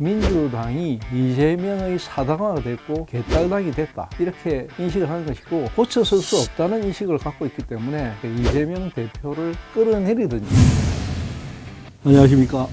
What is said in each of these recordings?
민주당이 이재명의 사당화가 됐고 개딸당이 됐다, 이렇게 인식을 하는 것이고, 고쳐설 수 없다는 인식을 갖고 있기 때문에 이재명 대표를 끌어내리든지. 안녕하십니까,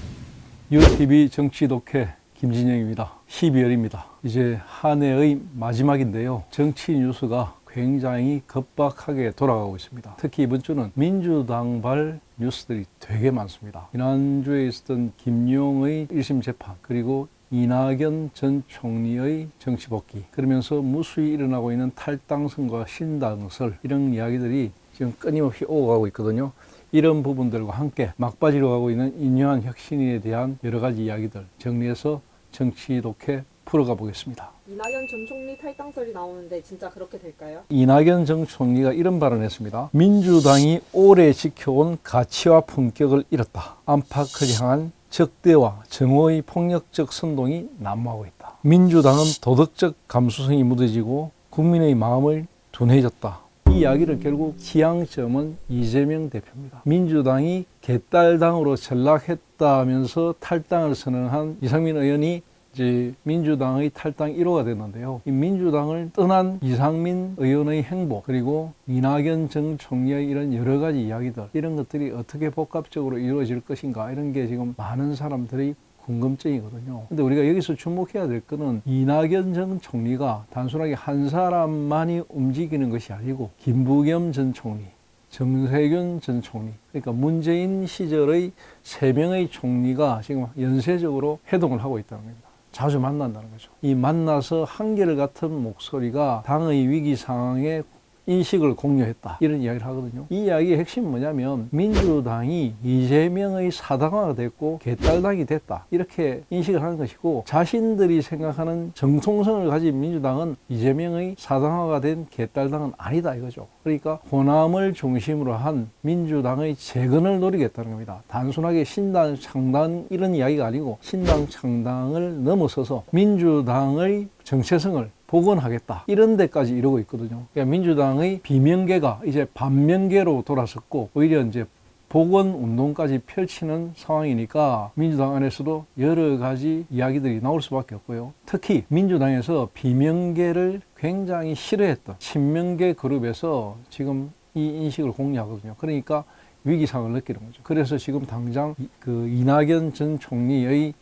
유TV 정치독해 김진영입니다. 12월입니다. 이제 한 해의 마지막인데요, 정치 뉴스가 굉장히 급박하게 돌아가고 있습니다. 특히 이번 주는 민주당발 뉴스들이 되게 많습니다. 지난주에 있었던 김용의 1심 재판, 그리고 이낙연 전 총리의 정치 복귀, 그러면서 무수히 일어나고 있는 탈당설과 신당설, 이런 이야기들이 지금 끊임없이 오고 가고 있거든요. 이런 부분들과 함께 막바지로 가고 있는 인요한 혁신에 대한 여러 가지 이야기들 정리해서 정치 독해 풀어가 보겠습니다. 이낙연 전 총리 탈당설이 나오는데 진짜 그렇게 될까요? 이낙연 전 총리가 이런 발언을 했습니다. 민주당이 오래 지켜온 가치와 품격을 잃었다. 안팎을 향한 적대와 정오의 폭력적 선동이 난무하고 있다. 민주당은 도덕적 감수성이 무뎌지고 국민의 마음을 둔해졌다. 이 이야기를 결국 지향점은 이재명 대표입니다. 민주당이 개딸당으로 전락했다면서 탈당을 선언한 이상민 의원이 이제 민주당의 탈당 1호가 됐는데요. 이 민주당을 떠난 이상민 의원의 행보, 그리고 이낙연 전 총리의 이런 여러 가지 이야기들, 이런 것들이 어떻게 복합적으로 이루어질 것인가, 이런 게 지금 많은 사람들이 궁금증이거든요. 근데 우리가 여기서 주목해야 될 거는 이낙연 전 총리가 단순하게 한 사람만이 움직이는 것이 아니고 김부겸 전 총리, 정세균 전 총리, 그러니까 문재인 시절의 3명의 총리가 지금 연쇄적으로 회동을 하고 있다는 겁니다. 자주 만난다는 거죠. 이 만나서 한결같은 목소리가 당의 위기 상황에 인식을 공유했다, 이런 이야기를 하거든요. 이 이야기의 핵심은 뭐냐면 민주당이 이재명의 사당화가 됐고 개딸당이 됐다, 이렇게 인식을 하는 것이고, 자신들이 생각하는 정통성을 가진 민주당은 이재명의 사당화가 된 개딸당은 아니다, 이거죠. 그러니까 호남을 중심으로 한 민주당의 재건을 노리겠다는 겁니다. 단순하게 신당 창당 이런 이야기가 아니고 신당 창당을 넘어서서 민주당의 정체성을 복원하겠다, 이런 데까지 이르고 있거든요. 그러니까 민주당의 비명계가 이제 반명계로 돌아섰고, 오히려 이제 복원 운동까지 펼치는 상황이니까 민주당 안에서도 여러 가지 이야기들이 나올 수밖에 없고요. 특히 민주당에서 비명계를 굉장히 싫어했던 친명계 그룹에서 지금 이 인식을 공유하거든요. 그러니까 위기상을 느끼는 거죠. 그래서 지금 당장 그 이낙연 전 총리의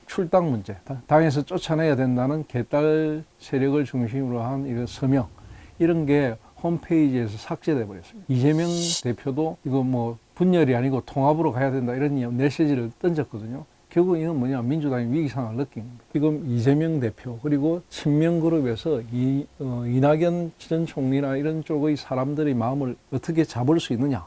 출당 문제, 당에서 쫓아내야 된다는 개딸 세력을 중심으로 한 이런 서명, 이런 게 홈페이지에서 삭제돼 버렸습니다. 이재명 대표도 이거 뭐 분열이 아니고 통합으로 가야 된다, 이런 메시지를 던졌거든요. 결국 이건 뭐냐, 민주당이 위기 상황을 느낀 겁니다. 지금 이재명 대표 그리고 친명 그룹에서 이낙연 전 총리나 이런 쪽의 사람들의 마음을 어떻게 잡을 수 있느냐,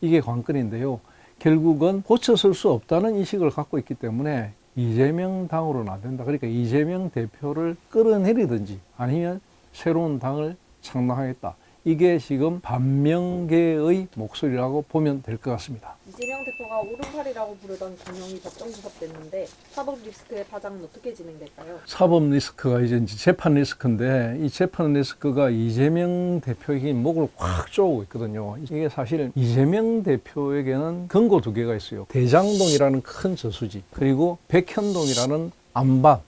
이게 관건인데요. 결국은 고쳐설 수 없다는 인식을 갖고 있기 때문에 이재명 당으로는 안 된다. 그러니까 이재명 대표를 끌어내리든지 아니면 새로운 당을 창당하겠다. 이게 지금 반명계의 목소리라고 보면 될 것 같습니다. 이재명 대표가 오른팔이라고 부르던 김용이 법정 구속됐는데 사법 리스크의 파장은 어떻게 진행될까요? 사법 리스크가 이제 재판 리스크인데, 이 재판 리스크가 이재명 대표에게 목을 꽉 조고 있거든요. 이게 사실 이재명 대표에게는 금고 2개가 있어요. 대장동이라는 큰 저수지, 그리고 백현동이라는 안반,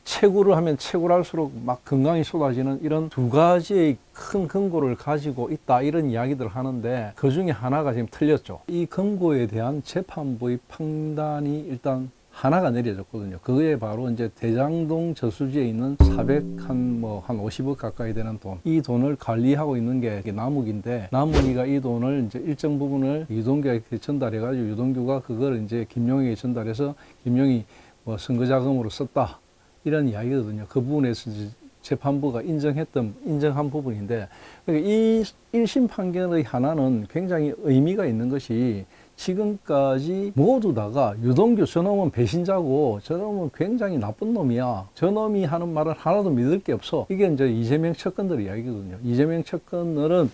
채굴을 하면 채굴할수록 막 건강이 쏟아지는 이런 2가지의 큰 금고를 가지고 있다, 이런 이야기들을 하는데, 그 중에 하나가 지금 틀렸죠. 이 금고에 대한 재판부의 판단이 일단 하나가 내려졌거든요. 그게 바로 이제 대장동 저수지에 있는 한 50억 가까이 되는 돈, 이 돈을 관리하고 있는 게 남욱인데, 남욱이가 이 돈을 이제 일정 부분을 유동규에게 전달해가지고 유동규가 그걸 이제 김용에게 전달해서 김용이 뭐 선거자금으로 썼다, 이런 이야기거든요. 그 부분에서 이제 재판부가 인정한 부분인데, 이 1심 판결의 하나는 굉장히 의미가 있는 것이, 지금까지 모두 다가 유동규 저놈은 배신자고 저놈은 굉장히 나쁜 놈이야, 저놈이 하는 말은 하나도 믿을 게 없어, 이게 이제 이재명 측근들의 이야기거든요. 이재명 측근들은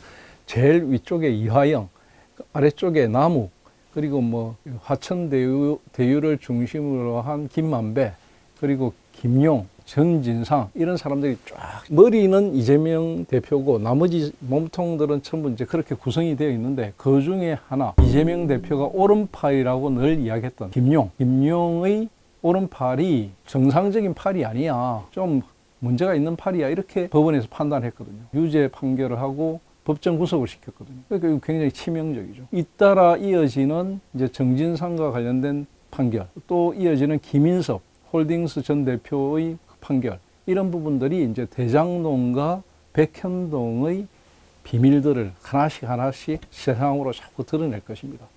제일 위쪽에 이화영, 아래쪽에 남욱, 그리고 뭐 화천 대유를 중심으로 한 김만배, 그리고 김용, 전진상, 이런 사람들이 쫙, 머리는 이재명 대표고 나머지 몸통들은 전부 이제 그렇게 구성이 되어 있는데, 그 중에 하나, 이재명 대표가 오른팔이라고 늘 이야기했던 김용의 오른팔이 정상적인 팔이 아니야. 좀 문제가 있는 팔이야. 이렇게 법원에서 판단했거든요. 유죄 판결을 하고 법정 구속을 시켰거든요. 그러니까 이거 굉장히 치명적이죠. 잇따라 이어지는 이제 정진상과 관련된 판결, 또 이어지는 김인섭 홀딩스 전 대표의 판결, 이런 부분들이 이제 대장동과 백현동의 비밀들을 하나씩 세상으로 자꾸 드러낼 것입니다.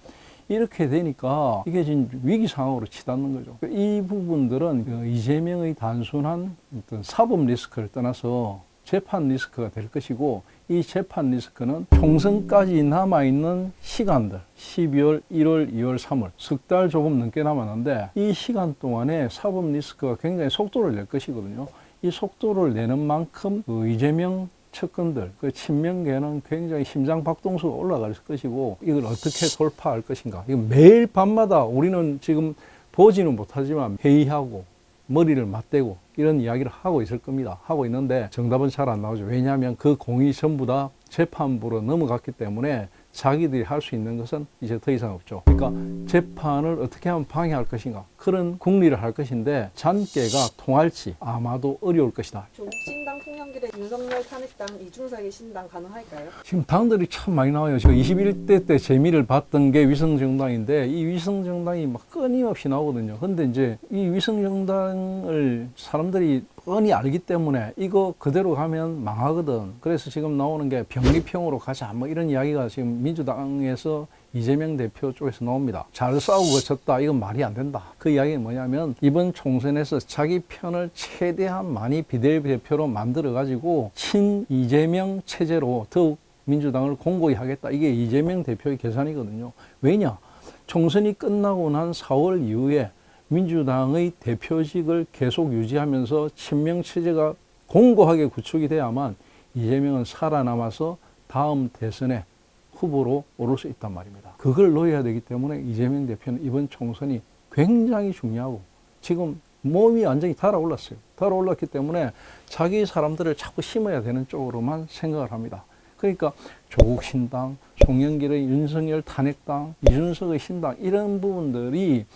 이렇게 되니까 이게 지금 위기 상황으로 치닫는 거죠. 이 부분들은 이재명의 단순한 어떤 사법 리스크를 떠나서 재판 리스크가 될 것이고, 이 재판 리스크는 총선까지 남아있는 시간들, 12월, 1월, 2월, 3월, 석 달 조금 넘게 남았는데, 이 시간 동안에 사법 리스크가 굉장히 속도를 낼 것이거든요. 이 속도를 내는 만큼 이재명 측근들, 그 친명계는 굉장히 심장 박동수가 올라갈 것이고, 이걸 어떻게 돌파할 것인가. 이거 매일 밤마다 우리는 지금 보지는 못하지만 회의하고 머리를 맞대고 이런 이야기를 하고 있을 겁니다. 하고 있는데 정답은 잘 안 나오죠. 왜냐하면 그 공이 전부 다 재판부로 넘어갔기 때문에 자기들이 할 수 있는 것은 이제 더 이상 없죠. 그러니까 재판을 어떻게 하면 방해할 것인가, 그런 궁리를 할 것인데 잔깨가 통할지 아마도 어려울 것이다. 조국 신당 송영길의 윤석열 탄핵당 이중사의 신당 가능할까요? 지금 당들이 참 많이 나와요. 지금 21대 때 재미를 봤던 게 위성정당인데, 이 위성정당이 막 끊임없이 나오거든요. 근데 이제 이 위성정당을 사람들이 뻔히 알기 때문에 이거 그대로 가면 망하거든. 그래서 지금 나오는 게 병리평으로 가자, 뭐 이런 이야기가 지금 민주당에서 이재명 대표 쪽에서 나옵니다. 잘 싸우고 졌다, 이건 말이 안 된다. 그 이야기는 뭐냐면 이번 총선에서 자기 편을 최대한 많이 비례대표로 만들어가지고 친 이재명 체제로 더욱 민주당을 공고히 하겠다. 이게 이재명 대표의 계산이거든요. 왜냐? 총선이 끝나고 난 4월 이후에 민주당의 대표직을 계속 유지하면서 친명 체제가 공고하게 구축이 돼야만 이재명은 살아남아서 다음 대선에 후보로 오를 수 있단 말입니다. 그걸 놓아야 되기 때문에 이재명 대표는 이번 총선이 굉장히 중요하고, 지금 몸이 완전히 달아올랐어요. 달아올랐기 때문에 자기 사람들을 자꾸 심어야 되는 쪽으로만 생각을 합니다. 그러니까 조국 신당, 송영길의 윤석열 탄핵당, 이준석의 신당, 이런 부분들이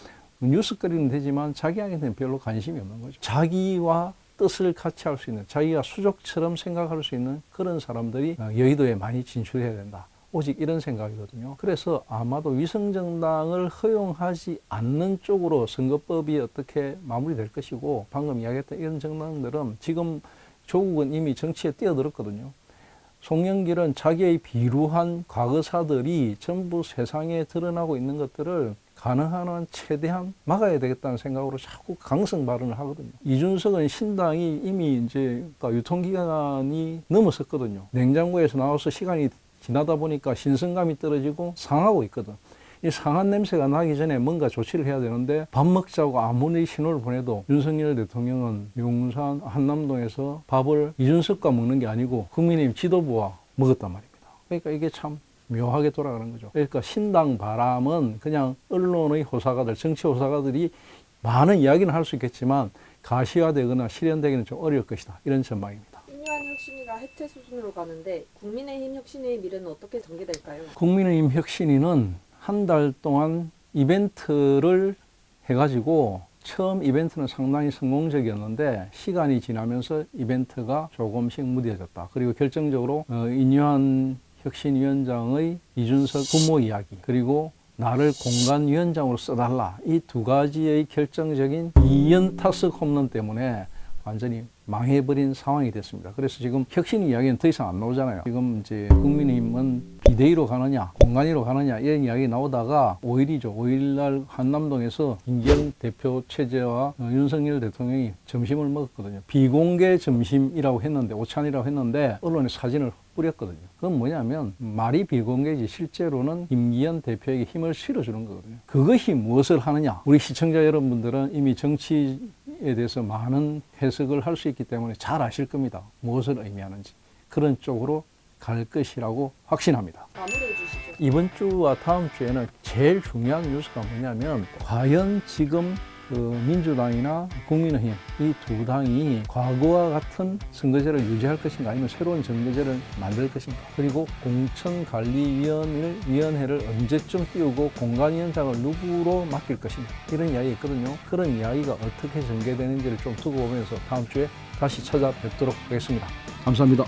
뉴스거리는 되지만 자기한테는 별로 관심이 없는 거죠. 자기와 뜻을 같이 할 수 있는, 자기가 수족처럼 생각할 수 있는 그런 사람들이 여의도에 많이 진출해야 된다. 오직 이런 생각이거든요. 그래서 아마도 위성정당을 허용하지 않는 쪽으로 선거법이 어떻게 마무리될 것이고, 방금 이야기했던 이런 정당들은 지금 조국은 이미 정치에 뛰어들었거든요. 송영길은 자기의 비루한 과거사들이 전부 세상에 드러나고 있는 것들을 가능한 한 최대한 막아야 되겠다는 생각으로 자꾸 강성 발언을 하거든요. 이준석은 신당이 이미 이제 유통기간이 넘었었거든요. 냉장고에서 나와서 시간이 지나다 보니까 신선감이 떨어지고 상하고 있거든. 이 상한 냄새가 나기 전에 뭔가 조치를 해야 되는데, 밥 먹자고 아무리 신호를 보내도 윤석열 대통령은 용산 한남동에서 밥을 이준석과 먹는 게 아니고 국민의힘 지도부와 먹었단 말입니다. 그러니까 이게 참 묘하게 돌아가는 거죠. 그러니까 신당 바람은 그냥 언론의 호사가들, 정치 호사가들이 많은 이야기는 할 수 있겠지만 가시화되거나 실현되기는 좀 어려울 것이다. 이런 전망입니다. 윤여한 혁신위가 해체 수순으로 가는데 국민의힘 혁신위의 미래는 어떻게 전개될까요? 국민의힘 혁신위는 한 달 동안 이벤트를 해가지고, 처음 이벤트는 상당히 성공적이었는데 시간이 지나면서 이벤트가 조금씩 무뎌졌다. 그리고 결정적으로 인유한 혁신위원장의 이준석 부모 이야기, 그리고 나를 공간위원장으로 써달라, 이 두 가지의 결정적인 2연타석 홈런 때문에 완전히 망해버린 상황이 됐습니다. 그래서 지금 혁신 이야기는 더 이상 안 나오잖아요. 지금 이제 국민의힘은 비대위로 가느냐, 공간위로 가느냐, 이런 이야기 나오다가 5일이죠. 5일날 한남동에서 김기현 대표 체제와 윤석열 대통령이 점심을 먹었거든요. 비공개 점심이라고 했는데, 오찬이라고 했는데 언론에 사진을 뿌렸거든요. 그건 뭐냐면 말이 비공개지 실제로는 김기현 대표에게 힘을 실어주는 거거든요. 그것이 무엇을 하느냐? 우리 시청자 여러분들은 이미 정치에 대해서 많은 해석을 할 수 있기 때문에 잘 아실 겁니다. 무엇을 의미하는지. 그런 쪽으로 갈 것이라고 확신합니다. 마무리해 주시죠. 이번 주와 다음 주에는 제일 중요한 뉴스가 뭐냐면, 과연 지금 민주당이나 국민의힘 이 두 당이 과거와 같은 선거제를 유지할 것인가 아니면 새로운 선거제를 만들 것인가, 그리고 공천관리위원회를 언제쯤 띄우고 공관위원장을 누구로 맡길 것인가, 이런 이야기가 있거든요. 그런 이야기가 어떻게 전개되는지를 좀 두고 보면서 다음 주에 다시 찾아뵙도록 하겠습니다. 감사합니다.